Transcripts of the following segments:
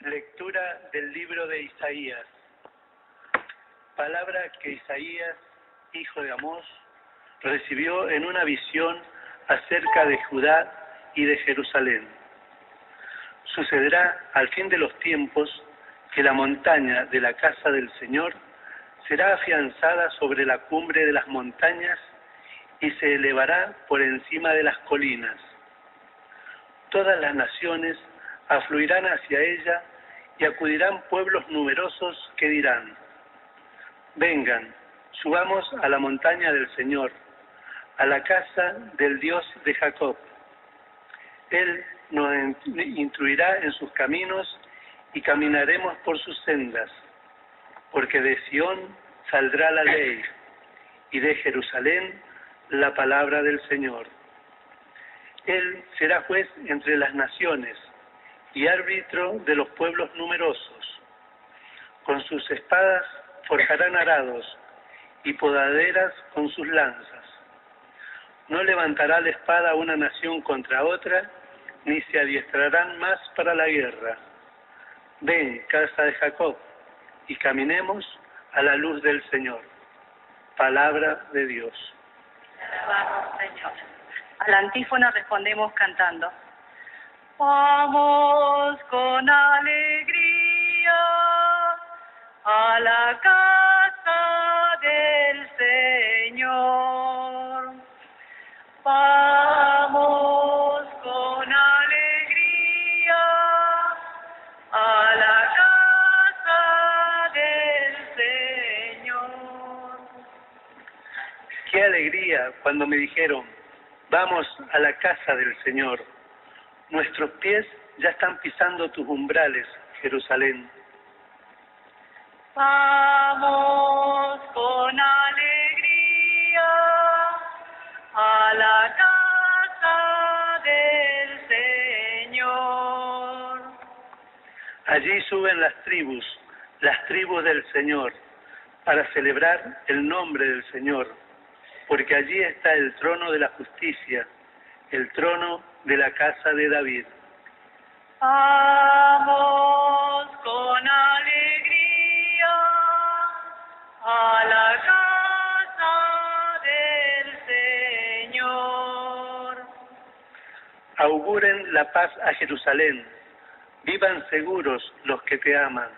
Lectura del libro de Isaías. Palabra que Isaías, hijo de Amós, recibió en una visión acerca de Judá y de Jerusalén. Sucederá al fin de los tiempos que la montaña de la casa del Señor será afianzada sobre la cumbre de las montañas y se elevará por encima de las colinas. Todas las naciones afluirán hacia ella y acudirán pueblos numerosos que dirán: vengan, subamos a la montaña del Señor, a la casa del Dios de Jacob. Él nos instruirá en sus caminos y caminaremos por sus sendas, porque de Sión saldrá la ley y de Jerusalén la palabra del Señor. Él será juez entre las naciones y árbitro de los pueblos numerosos. Con sus espadas forjarán arados y podaderas con sus lanzas. No levantará la espada una nación contra otra, ni se adiestrarán más para la guerra. Ven, casa de Jacob, y caminemos a la luz del Señor. Palabra de Dios. Alabamos, Señor. A la antífona respondemos cantando: vamos con alegría a la casa del Señor. Vamos con alegría a la casa del Señor. Qué alegría cuando me dijeron: vamos a la casa del Señor. Nuestros pies ya están pisando tus umbrales, Jerusalén. Vamos con alegría a la casa del Señor. Allí suben las tribus del Señor, para celebrar el nombre del Señor, porque allí está el trono de la justicia, el trono de la casa de David. Vamos con alegría a la casa del Señor. Auguren la paz a Jerusalén, vivan seguros los que te aman.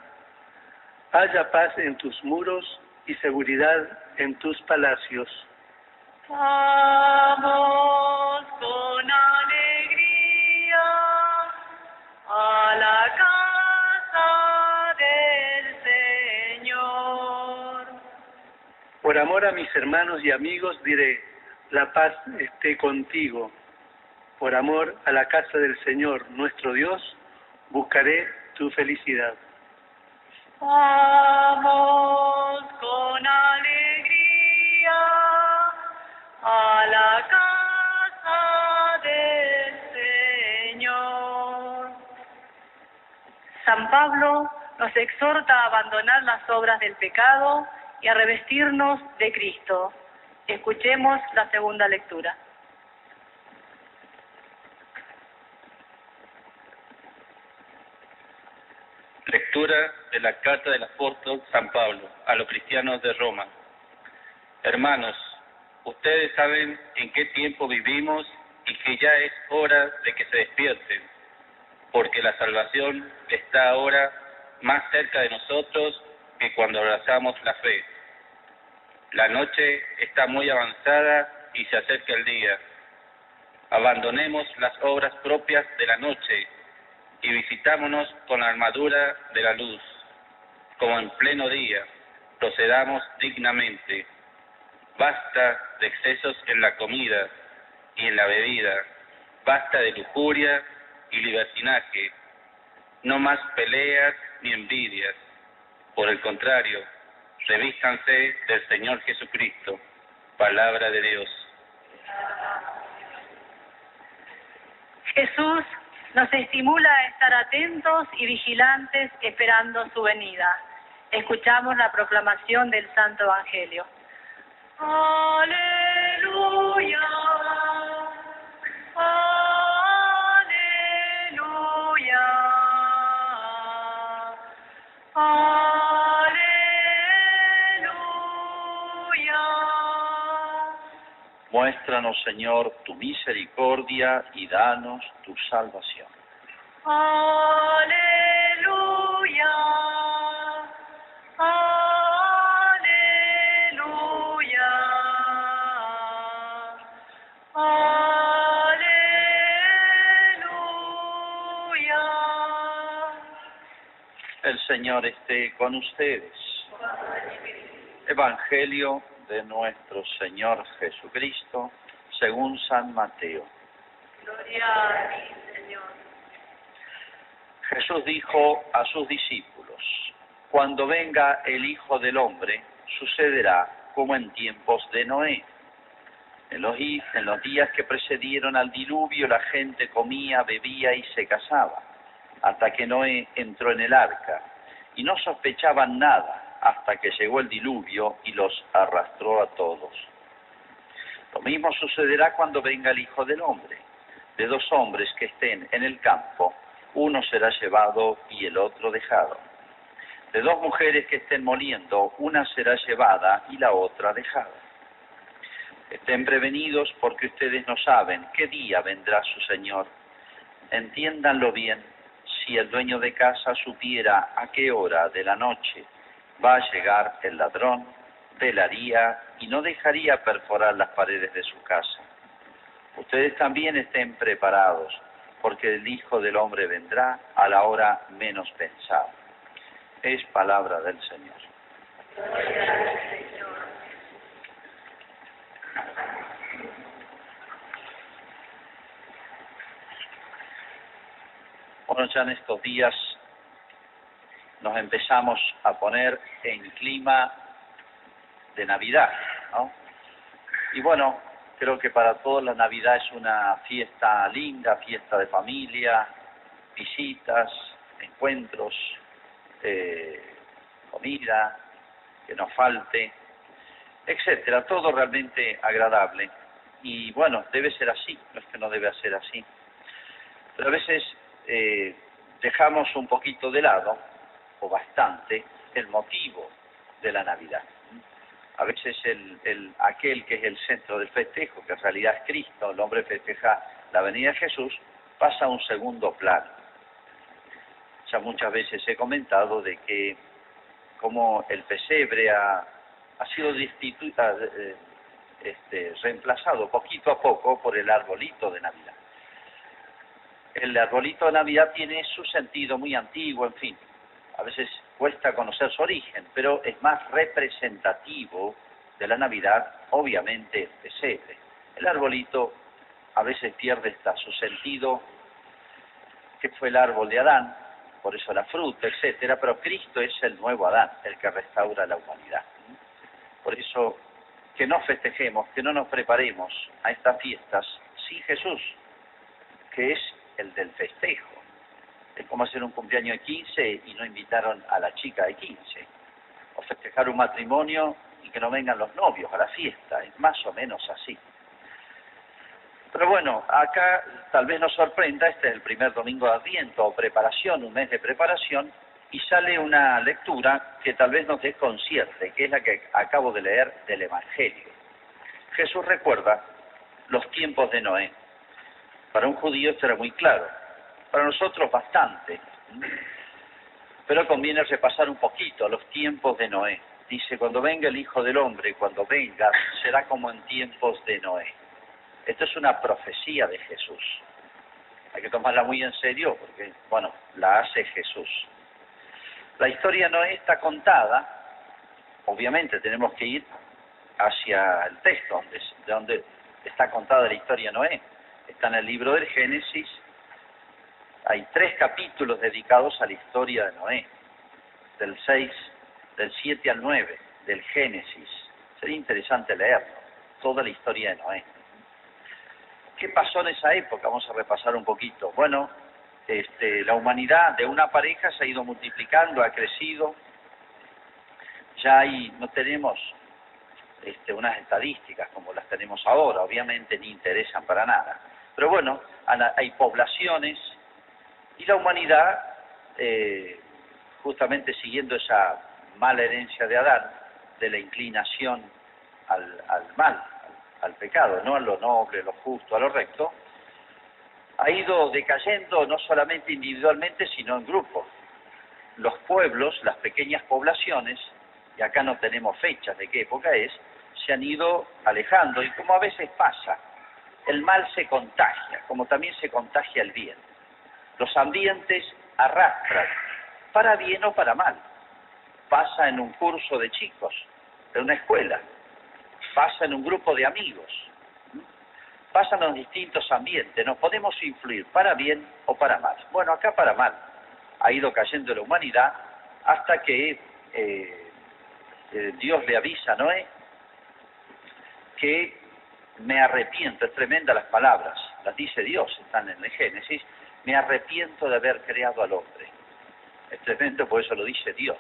Haya paz en tus muros y seguridad en tus palacios. Vamos con alegría a la casa del Señor. Por amor a mis hermanos y amigos diré: la paz esté contigo. Por amor a la casa del Señor, nuestro Dios, buscaré tu felicidad. Vamos con alegría a la casa del Señor. San Pablo nos exhorta a abandonar las obras del pecado y a revestirnos de Cristo. Escuchemos la segunda lectura. Lectura de la carta del apóstol San Pablo a los cristianos de Roma. Hermanos, ustedes saben en qué tiempo vivimos y que ya es hora de que se despierten, porque la salvación está ahora más cerca de nosotros que cuando abrazamos la fe. La noche está muy avanzada y se acerca el día. Abandonemos las obras propias de la noche y visitámonos con la armadura de la luz. Como en pleno día, procedamos dignamente. Basta de excesos en la comida y en la bebida. Basta de lujuria y libertinaje. No más peleas ni envidias. Por el contrario, revístanse del Señor Jesucristo. Palabra de Dios. Jesús nos estimula a estar atentos y vigilantes esperando su venida. Escuchamos la proclamación del Santo Evangelio. Aleluya, aleluya. Muéstranos, Señor, tu misericordia y danos tu salvación. Aleluya, aleluya, aleluya. El Señor esté con ustedes. Evangelio de nuestro Señor Jesucristo, según San Mateo. Gloria a ti, Señor. Jesús dijo a sus discípulos: cuando venga el Hijo del Hombre, sucederá como en tiempos de Noé. En los días que precedieron al diluvio, la gente comía, bebía y se casaba, hasta que Noé entró en el arca, y no sospechaban nada hasta que llegó el diluvio y los arrastró a todos. Lo mismo sucederá cuando venga el Hijo del Hombre. De dos hombres que estén en el campo, uno será llevado y el otro dejado. De dos mujeres que estén moliendo, una será llevada y la otra dejada. Estén prevenidos porque ustedes no saben qué día vendrá su Señor. Entiéndanlo bien, si el dueño de casa supiera a qué hora de la noche va a llegar el ladrón, velaría y no dejaría perforar las paredes de su casa. Ustedes también estén preparados, porque el Hijo del Hombre vendrá a la hora menos pensada. Es palabra del Señor. Bueno, ya en estos días nos empezamos a poner en clima de Navidad, ¿no? Y bueno, creo que para todos la Navidad es una fiesta linda, fiesta de familia, visitas, encuentros, comida, que no falte, etcétera, todo realmente agradable. Y bueno, debe ser así, no es que no debe ser así. Pero a veces dejamos un poquito de lado, o bastante, el motivo de la Navidad. A veces aquel que es el centro del festejo, que en realidad es Cristo, el hombre festeja la venida de Jesús, pasa a un segundo plano. Ya muchas veces he comentado de que como el pesebre ha sido reemplazado poquito a poco por el arbolito de Navidad. El arbolito de Navidad tiene su sentido muy antiguo, en fin. A veces cuesta conocer su origen, pero es más representativo de la Navidad, obviamente, el pesebre. El arbolito a veces pierde su sentido, que fue el árbol de Adán, por eso la fruta, etcétera, pero Cristo es el nuevo Adán, el que restaura la humanidad. Por eso, que no festejemos, que no nos preparemos a estas fiestas sin Jesús, que es el del festejo. Es como hacer un cumpleaños de 15 y no invitaron a la chica de 15. O festejar un matrimonio y que no vengan los novios a la fiesta. Es más o menos así. Pero bueno, acá tal vez nos sorprenda, este es el primer domingo de Adviento, o preparación, un mes de preparación, y sale una lectura que tal vez nos desconcierte, que es la que acabo de leer del Evangelio. Jesús recuerda los tiempos de Noé. Para un judío esto era muy claro. Para nosotros bastante, pero conviene repasar un poquito los tiempos de Noé. Dice, cuando venga el Hijo del Hombre, cuando venga, será como en tiempos de Noé. Esto es una profecía de Jesús. Hay que tomarla muy en serio porque, bueno, la hace Jesús. La historia de Noé está contada, obviamente tenemos que ir hacia el texto donde está contada la historia de Noé. Está en el libro del Génesis. Hay 3 capítulos dedicados a la historia de Noé, del 7 al 9, del Génesis. Sería interesante leerlo, toda la historia de Noé. ¿Qué pasó en esa época? Vamos a repasar un poquito. Bueno, la humanidad de una pareja se ha ido multiplicando, ha crecido. Ya no tenemos unas estadísticas como las tenemos ahora, obviamente ni interesan para nada. Pero bueno, hay poblaciones. Y la humanidad, justamente siguiendo esa mala herencia de Adán, de la inclinación al mal, al pecado, no a lo noble, lo justo, a lo recto, ha ido decayendo no solamente individualmente, sino en grupo. Los pueblos, las pequeñas poblaciones, y acá no tenemos fechas de qué época es, se han ido alejando, y como a veces pasa, el mal se contagia, como también se contagia el bien. Los ambientes arrastran, para bien o para mal. Pasa en un curso de chicos, en una escuela, pasa en un grupo de amigos, pasan en los distintos ambientes, nos podemos influir para bien o para mal. Bueno, acá para mal ha ido cayendo la humanidad hasta que Dios le avisa a Noé que me arrepiento, es tremenda las palabras, las dice Dios, están en el Génesis, me arrepiento de haber creado al hombre. Es tremendo, por eso lo dice Dios.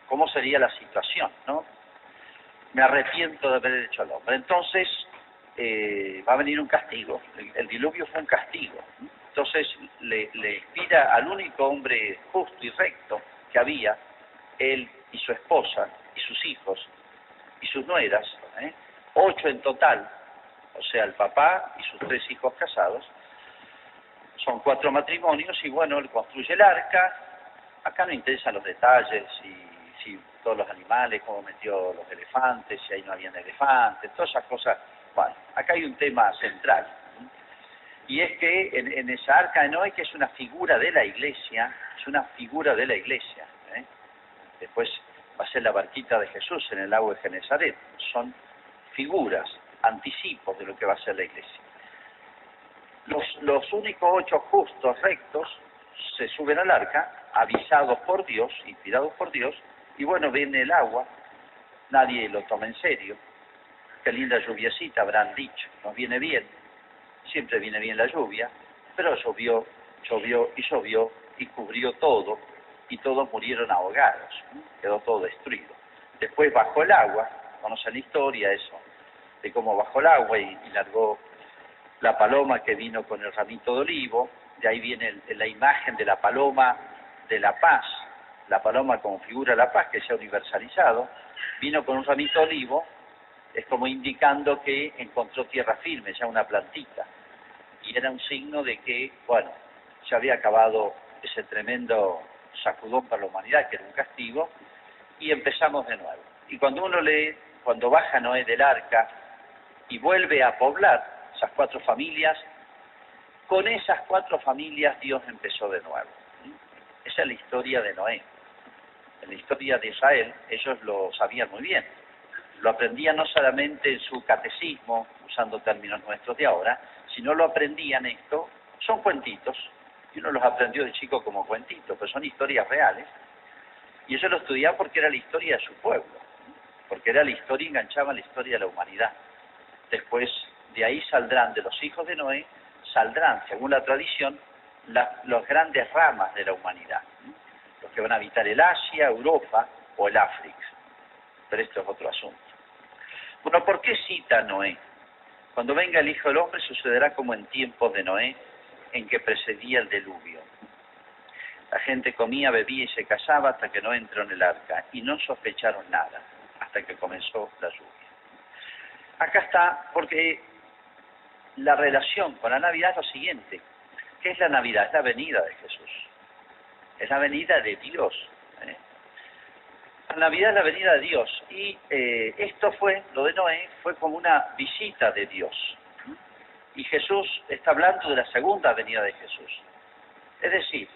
¿Cómo sería la situación, no? Me arrepiento de haber hecho al hombre. Entonces, va a venir un castigo. El diluvio fue un castigo. Entonces, le inspira al único hombre justo y recto que había, él y su esposa, y sus hijos, y sus nueras, 8 en total, o sea, el papá y sus 3 hijos casados, son 4 matrimonios, y bueno, él construye el arca. Acá no interesan los detalles, si todos los animales, cómo metió los elefantes, si ahí no habían elefantes, todas esas cosas. Bueno, acá hay un tema central, y es que en esa arca de Noé, que es una figura de la iglesia, es una figura de la iglesia, después va a ser la barquita de Jesús en el lago de Genesaret, son figuras, anticipos de lo que va a ser la iglesia. Los únicos 8 justos, rectos, se suben al arca, avisados por Dios, inspirados por Dios, y bueno, viene el agua, nadie lo toma en serio. Qué linda lluviecita, habrán dicho, nos viene bien, siempre viene bien la lluvia, pero llovió y cubrió todo, y todos murieron ahogados, quedó todo destruido. Después bajó el agua, conocen la historia eso, de cómo bajó el agua y largó la paloma que vino con el ramito de olivo, de ahí viene la imagen de la paloma de la paz, la paloma como figura de la paz que se ha universalizado, vino con un ramito de olivo, es como indicando que encontró tierra firme, ya una plantita, y era un signo de que, bueno, se había acabado ese tremendo sacudón para la humanidad, que era un castigo, y empezamos de nuevo. Y cuando uno lee, cuando baja Noé del arca y vuelve a poblar esas 4 familias, con esas 4 familias Dios empezó de nuevo. Esa es la historia de Noé. En la historia de Israel, ellos lo sabían muy bien. Lo aprendían no solamente en su catecismo, usando términos nuestros de ahora, sino lo aprendían esto, son cuentitos, y uno los aprendió de chico como cuentitos, pero son historias reales, y ellos lo estudiaban porque era la historia de su pueblo, porque era la historia, enganchaban la historia de la humanidad. Después, de ahí saldrán, de los hijos de Noé, saldrán, según la tradición, las grandes ramas de la humanidad, los que van a habitar el Asia, Europa o el África. Pero esto es otro asunto. Bueno, ¿por qué cita a Noé? Cuando venga el Hijo del Hombre sucederá como en tiempos de Noé, en que precedía el diluvio. La gente comía, bebía y se casaba hasta que no entró en el arca, y no sospecharon nada, hasta que comenzó la lluvia. Acá está, porque la relación con la Navidad es lo siguiente. ¿Qué es la Navidad? Es la venida de Jesús. Es la venida de Dios. La Navidad es la venida de Dios. Y esto fue, lo de Noé, fue como una visita de Dios. Y Jesús está hablando de la segunda venida de Jesús. Es decir,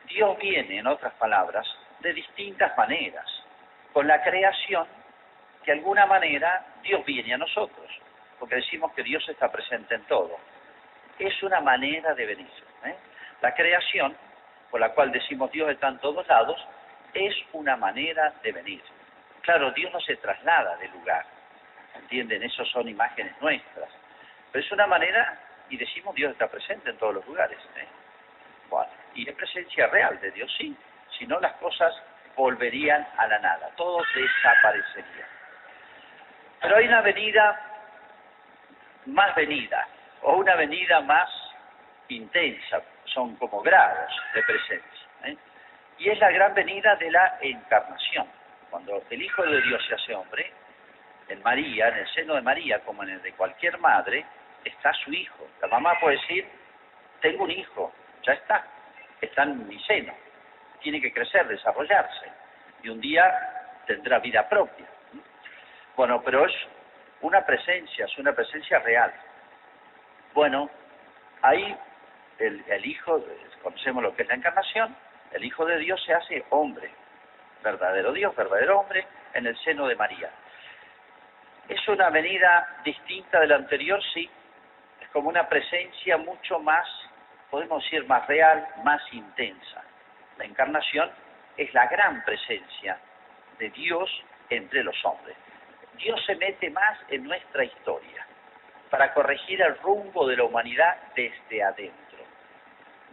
Dios viene, en otras palabras, de distintas maneras. Con la creación, de alguna manera, Dios viene a nosotros. Porque decimos que Dios está presente en todo. Es una manera de venir. La creación, por la cual decimos Dios está en todos lados, es una manera de venir. Claro, Dios no se traslada de lugar, ¿entienden? Eso son imágenes nuestras. Pero es una manera, y decimos Dios está presente en todos los lugares. Bueno, y es presencia real de Dios, sí. Si no, las cosas volverían a la nada, todo desaparecería. Pero hay una venida más venida, o una venida más intensa, son como grados de presencia. Y es la gran venida de la encarnación. Cuando el Hijo de Dios se hace hombre, En María, en el seno de María, como en el de cualquier madre, está su hijo. La mamá puede decir, tengo un hijo, ya está en mi seno. Tiene que crecer, desarrollarse. Y un día tendrá vida propia. Bueno, pero es una presencia real. Bueno, ahí el Hijo, conocemos lo que es la encarnación, el Hijo de Dios se hace hombre, verdadero Dios, verdadero hombre, en el seno de María. ¿Es una venida distinta de la anterior? Sí. Es como una presencia mucho más, podemos decir, más real, más intensa. La encarnación es la gran presencia de Dios entre los hombres. Dios se mete más en nuestra historia para corregir el rumbo de la humanidad desde adentro.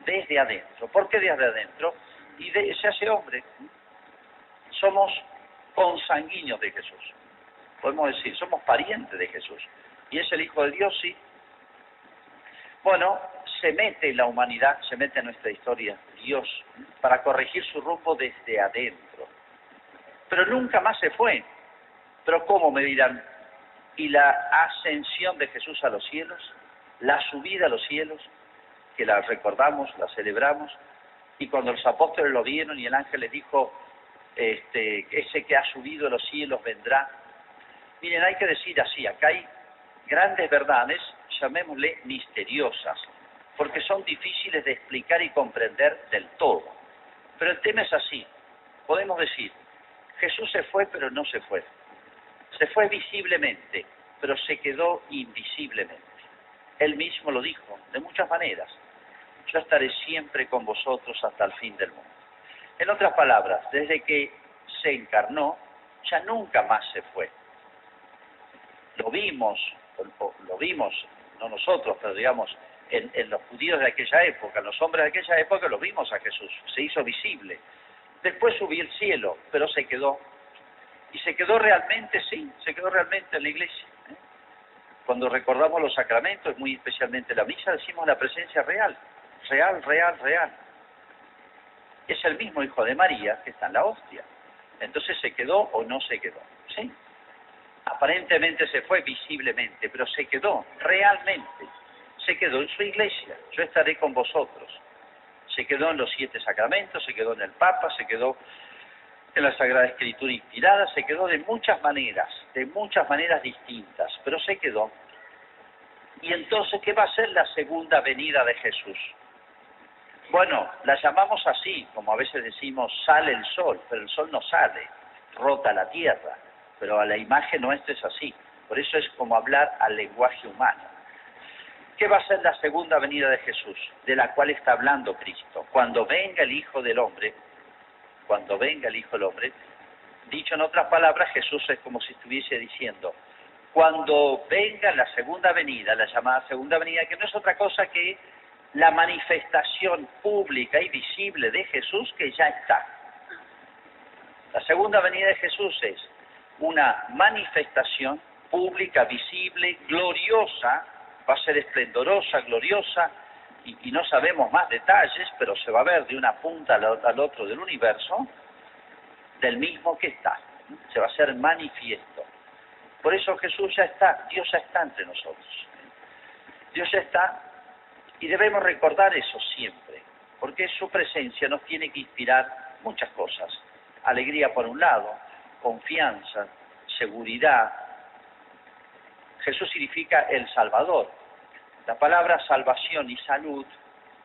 Desde adentro. ¿Por qué desde adentro? Y se hace hombre. Somos consanguíneos de Jesús. Podemos decir, somos parientes de Jesús. ¿Y es el Hijo de Dios? Sí. Bueno, se mete en la humanidad, se mete en nuestra historia, Dios, para corregir su rumbo desde adentro. Pero nunca más se fue. ¿Pero cómo, me dirán? ¿Y la ascensión de Jesús a los cielos? ¿La subida a los cielos? Que la recordamos, la celebramos. Y cuando los apóstoles lo vieron y el ángel les dijo, ese que ha subido a los cielos vendrá. Miren, hay que decir así, acá hay grandes verdades, llamémosle misteriosas, porque son difíciles de explicar y comprender del todo. Pero el tema es así, podemos decir, Jesús se fue pero no se fue. Se fue visiblemente, pero se quedó invisiblemente. Él mismo lo dijo, de muchas maneras. Yo estaré siempre con vosotros hasta el fin del mundo. En otras palabras, desde que se encarnó, ya nunca más se fue. Lo vimos, no nosotros, pero digamos, en los judíos de aquella época, en los hombres de aquella época, lo vimos a Jesús, se hizo visible. Después subió al cielo, pero se quedó. Y se quedó realmente, sí, se quedó realmente en la iglesia. Cuando recordamos los sacramentos, muy especialmente la misa, decimos la presencia real. Real. Es el mismo Hijo de María que está en la hostia. Entonces, ¿se quedó o no se quedó? Sí. Aparentemente se fue visiblemente, pero se quedó realmente. Se quedó en su iglesia. Yo estaré con vosotros. Se quedó en los 7 sacramentos, se quedó en el Papa, se quedó en la Sagrada Escritura inspirada, se quedó de muchas maneras distintas, pero se quedó. Y entonces, ¿qué va a ser la segunda venida de Jesús? Bueno, la llamamos así, como a veces decimos, sale el sol, pero el sol no sale, rota la tierra, pero a la imagen nuestra es así. Por eso es como hablar al lenguaje humano. ¿Qué va a ser la segunda venida de Jesús? De la cual está hablando Cristo. Cuando venga el Hijo del Hombre, dicho en otras palabras, Jesús es como si estuviese diciendo, cuando venga la segunda venida, la llamada segunda venida, que no es otra cosa que la manifestación pública y visible de Jesús que ya está. La segunda venida de Jesús es una manifestación pública, visible, gloriosa, va a ser esplendorosa, gloriosa, y no sabemos más detalles, pero se va a ver de una punta al otro del universo, del mismo que está. Se va a hacer manifiesto. Por eso Jesús ya está, Dios ya está entre nosotros. Dios ya está, y debemos recordar eso siempre, porque su presencia nos tiene que inspirar muchas cosas. Alegría por un lado, confianza, seguridad. Jesús significa el Salvador. La palabra salvación y salud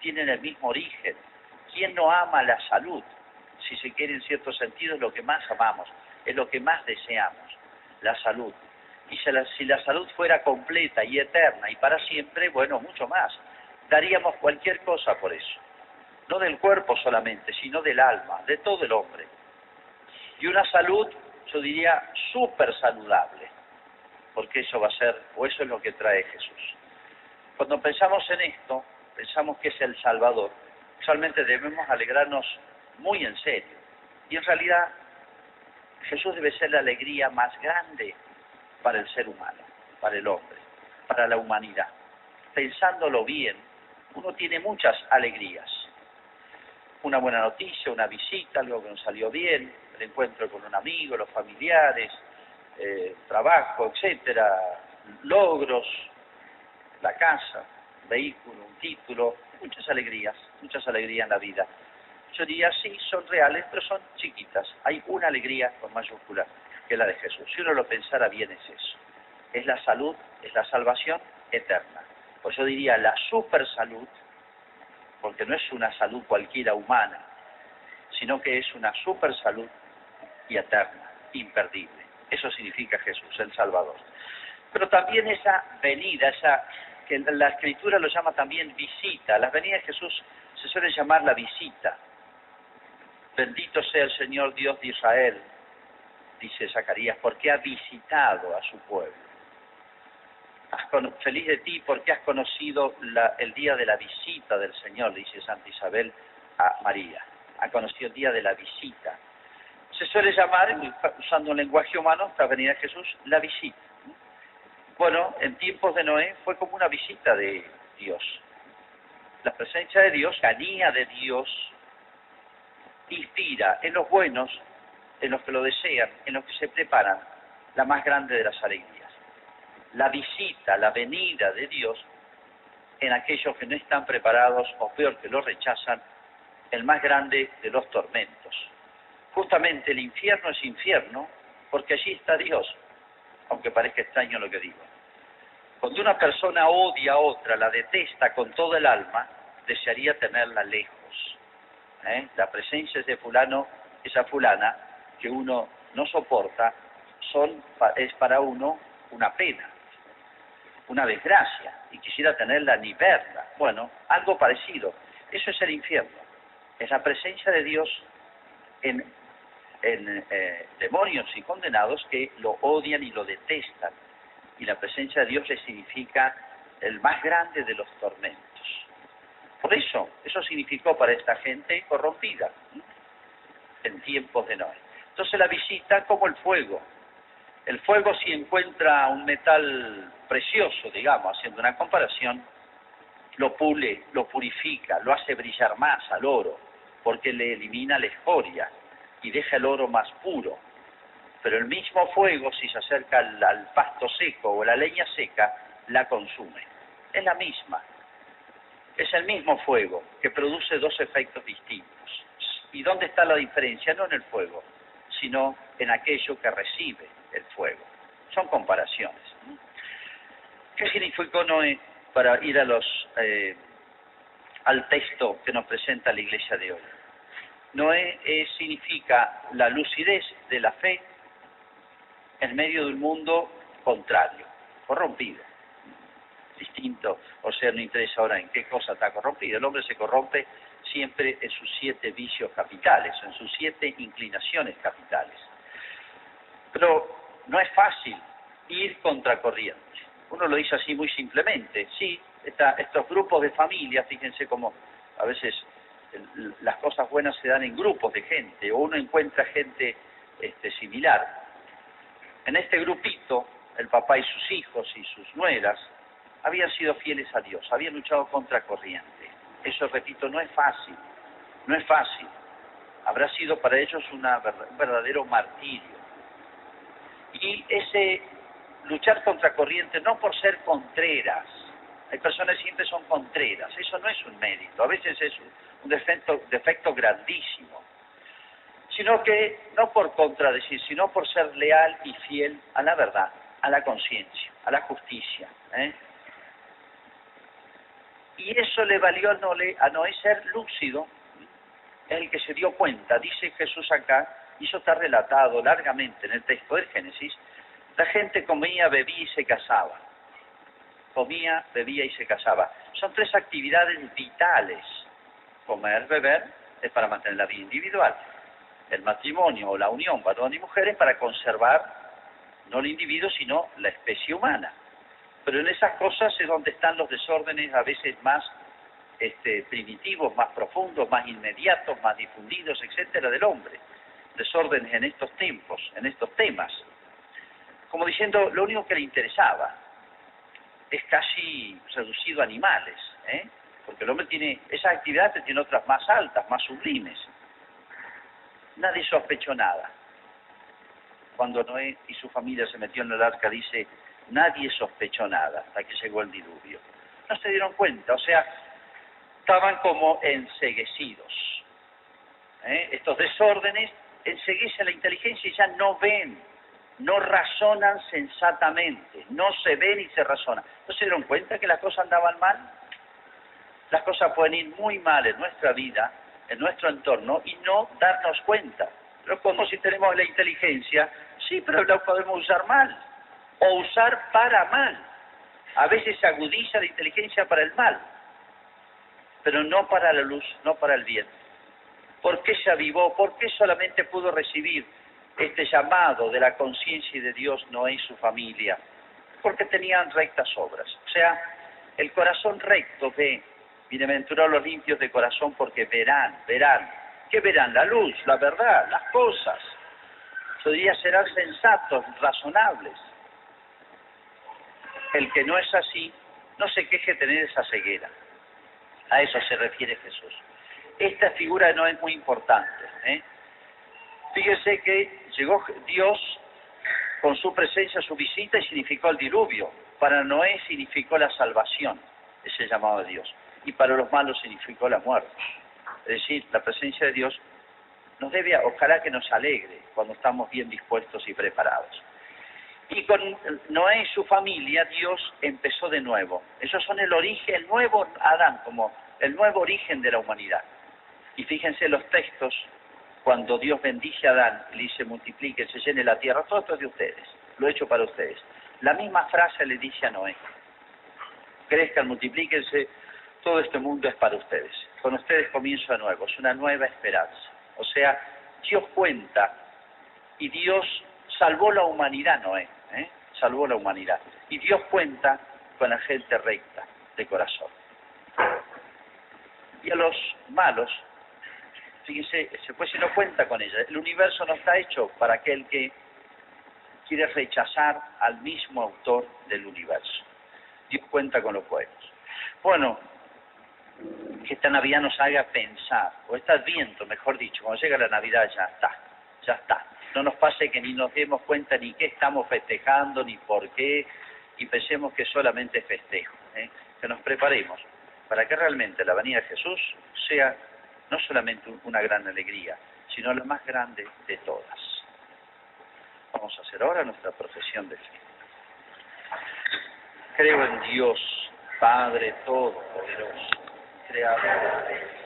tienen el mismo origen. ¿Quién no ama la salud? Si se quiere, en cierto sentido, es lo que más amamos, es lo que más deseamos, la salud. Y si la salud fuera completa y eterna y para siempre, bueno, mucho más. Daríamos cualquier cosa por eso. No del cuerpo solamente, sino del alma, de todo el hombre. Y una salud, yo diría, súper saludable, porque eso va a ser, o eso es lo que trae Jesús. Cuando pensamos en esto, pensamos que es el Salvador, usualmente debemos alegrarnos muy en serio. Y en realidad, Jesús debe ser la alegría más grande para el ser humano, para el hombre, para la humanidad. Pensándolo bien, uno tiene muchas alegrías. Una buena noticia, una visita, algo que nos salió bien, el encuentro con un amigo, los familiares, trabajo, etcétera, logros, la casa, un vehículo, un título, muchas alegrías en la vida. Yo diría, sí, son reales, pero son chiquitas. Hay una alegría con mayúscula, que es la de Jesús. Si uno lo pensara bien, es eso. Es la salud, es la salvación eterna. Pues yo diría la super salud, porque no es una salud cualquiera humana, sino que es una super salud y eterna, imperdible. Eso significa Jesús, el Salvador. Pero también esa venida, que la Escritura lo llama también visita. Las venidas de Jesús se suele llamar la visita. Bendito sea el Señor Dios de Israel, dice Zacarías, porque ha visitado a su pueblo. Feliz de ti porque has conocido el día de la visita del Señor, dice Santa Isabel a María. Ha conocido el día de la visita. Se suele llamar, usando un lenguaje humano, esta venida de Jesús, la visita. Bueno, en tiempos de Noé fue como una visita de Dios. La presencia de Dios, la guía de Dios, inspira en los buenos, en los que lo desean, en los que se preparan, la más grande de las alegrías. La visita, la venida de Dios en aquellos que no están preparados o peor que lo rechazan, el más grande de los tormentos. Justamente el infierno es infierno porque allí está Dios, aunque parezca extraño lo que digo. Cuando una persona odia a otra, la detesta con todo el alma, desearía tenerla lejos. La presencia de fulano, esa fulana, que uno no soporta, es para uno una pena, una desgracia, y quisiera tenerla ni verla. Bueno, algo parecido. Eso es el infierno. Es la presencia de Dios en demonios y condenados que lo odian y lo detestan. Y la presencia de Dios le significa el más grande de los tormentos. Por eso significó para esta gente corrompida en tiempos de Noé. Entonces la visita como el fuego. El fuego, si encuentra un metal precioso, digamos, haciendo una comparación, lo pule, lo purifica, lo hace brillar más al oro, porque le elimina la escoria y deja el oro más puro. Pero el mismo fuego, si se acerca al pasto seco o la leña seca, la consume. Es la misma. Es el mismo fuego que produce dos efectos distintos. ¿Y dónde está la diferencia? No en el fuego, sino en aquello que recibe el fuego. Son comparaciones. ¿Qué significó Noé para ir al texto que nos presenta la Iglesia de hoy? Noé significa la lucidez de la fe en medio de un mundo contrario, corrompido. Distinto, o sea, no interesa ahora en qué cosa está corrompido. El hombre se corrompe siempre en sus 7 vicios capitales, en sus 7 inclinaciones capitales. Pero no es fácil ir contracorriente. Uno lo dice así muy simplemente. Sí, estos grupos de familias, fíjense cómo a veces las cosas buenas se dan en grupos de gente, o uno encuentra gente similar. En este grupito, el papá y sus hijos y sus nueras habían sido fieles a Dios, habían luchado contra corriente. Eso, repito, no es fácil, no es fácil. Habrá sido para ellos un verdadero martirio. Y ese luchar contra corriente, no por ser contreras, hay personas que siempre son contreras, eso no es un mérito, a veces es un defecto grandísimo, sino que no por contradecir, sino por ser leal y fiel a la verdad, a la conciencia, a la justicia. Y eso le valió a Noé ser lúcido, es el que se dio cuenta, dice Jesús acá, y eso está relatado largamente en el texto del Génesis. La gente comía, bebía y se casaba. Comía, bebía y se casaba. Son 3 actividades vitales. Comer, beber, es para mantener la vida individual. El matrimonio o la unión, varón y mujer, es para conservar no el individuo, sino la especie humana. Pero en esas cosas es donde están los desórdenes a veces más primitivos, más profundos, más inmediatos, más difundidos, etcétera, del hombre. Desórdenes en estos tiempos, en estos temas. Como diciendo, lo único que le interesaba es casi reducido a animales, porque el hombre tiene esas actividades, tiene otras más altas, más sublimes. Nadie sospechó nada. cuando Noé y su familia se metió en el arca, dice, nadie sospechó nada hasta que llegó el diluvio. No se dieron cuenta, o sea, estaban como enceguecidos. Estos desórdenes enceguecen la inteligencia y ya no ven, no razonan sensatamente, no se ven y se razonan. ¿No se dieron cuenta que las cosas andaban mal? Las cosas pueden ir muy mal en nuestra vida, en nuestro entorno, y no darnos cuenta. Pero como si tenemos la inteligencia, sí, pero la podemos usar mal, o usar para mal. A veces se agudiza la inteligencia para el mal, pero no para la luz, no para el bien. ¿Por qué se avivó? ¿Por qué solamente pudo recibir este llamado de la conciencia de Dios Noé y su familia? Porque tenían rectas obras. O sea, el corazón recto ve. Bienaventurados los limpios de corazón porque verán. ¿Qué verán? La luz, la verdad, las cosas. Su día serán sensatos, razonables. El que no es así, no se queje de tener esa ceguera. A eso se refiere Jesús. Esta figura no es muy importante. Fíjese que llegó Dios con su presencia, su visita, y significó el diluvio. Para Noé significó la salvación, ese llamado de Dios. Y para los malos significó la muerte. Es decir, la presencia de Dios nos debe, ojalá que nos alegre cuando estamos bien dispuestos y preparados. Y con Noé y su familia, Dios empezó de nuevo. Esos son el origen, el nuevo Adán, como el nuevo origen de la humanidad. Y fíjense los textos, cuando Dios bendice a Adán, le dice, multiplíquense, llene la tierra, todo esto es de ustedes, lo he hecho para ustedes. La misma frase le dice a Noé, crezcan, multiplíquense, todo este mundo es para ustedes. Con ustedes comienzo de nuevo, es una nueva esperanza. O sea, Dios cuenta, y Dios salvó la humanidad, Noé, salvó la humanidad. Y Dios cuenta con la gente recta de corazón. Y a los malos, fíjense, pues si no cuenta con ella. El universo no está hecho para aquel que quiere rechazar al mismo autor del universo. Dios cuenta con los buenos. Bueno, que esta Navidad nos haga pensar, o este Adviento, mejor dicho, cuando llega la Navidad ya está. No nos pase que ni nos demos cuenta ni qué estamos festejando, ni por qué, y pensemos que solamente es festejo. Que nos preparemos para que realmente la venida de Jesús sea no solamente una gran alegría, sino la más grande de todas. Vamos a hacer ahora nuestra profesión de fe. Creo en Dios, Padre Todopoderoso, Creador